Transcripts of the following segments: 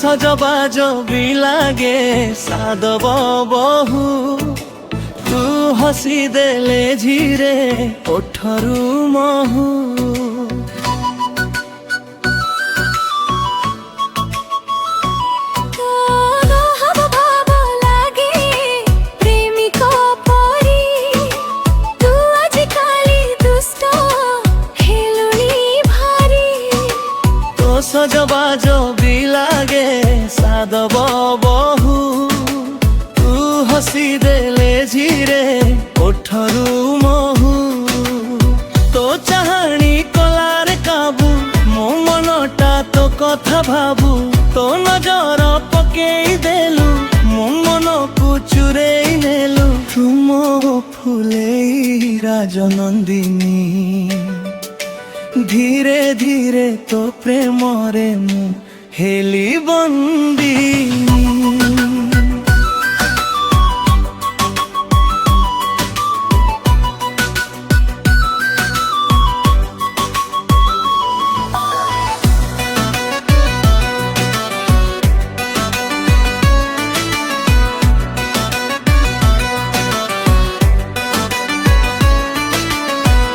ସଜବାଜ ବି ଲାଗେ ସାଦବ ବହୁ ତୁ ହସି ଦେଲେ ଝିରେ ଓଠରୁ ମହୁ ସଜବାଜ ବି ଲାଗେ ସାଦବ ବହୁ ତୁ ହସି ଦେଲେ ଝିରେ ଓଠରୁ ମହୁ ତୋ ଚାହାଣୀ କଲାରେ କାବୁ ମୋ ମନଟା ତୋ କଥା ଭାବୁ ତୋ ନଜର ପକେଇ ଦେଲୁ ମୋ ମନକୁ ଚୁରେଇ ନେଲୁ ତୁ ମୋ ଫୁଲେଇ ରାଜନନ୍ଦିନୀ धीरे धीरे तो प्रेम रे मु हेली बंदी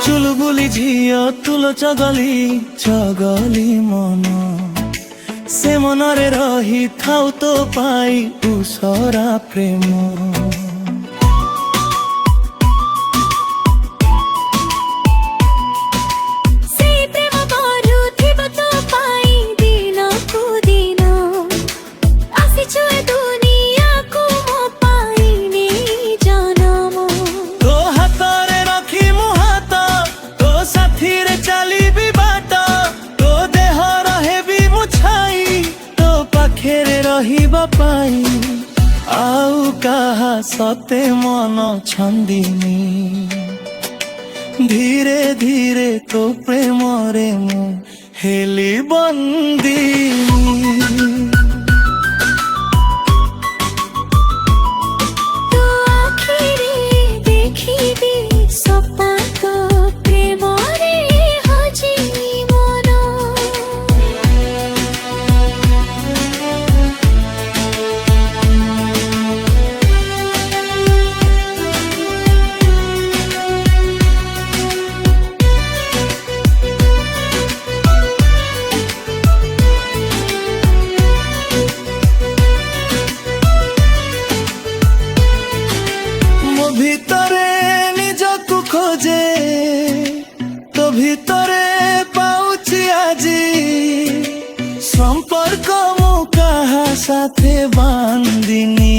चुलबुली झियो तुलो चगली मन से मनरे रही थाउ तो पाई उसरा प्रेम पाई आउ कहा सते मन छंदिनी धीरे धीरे तो प्रेम रे मु हेली बंदी ভিতরে নিজকু খোঁজে তো ভিতরে পাউছি আজি সম্পর্ক মু কাহা সাথে বান্দিনী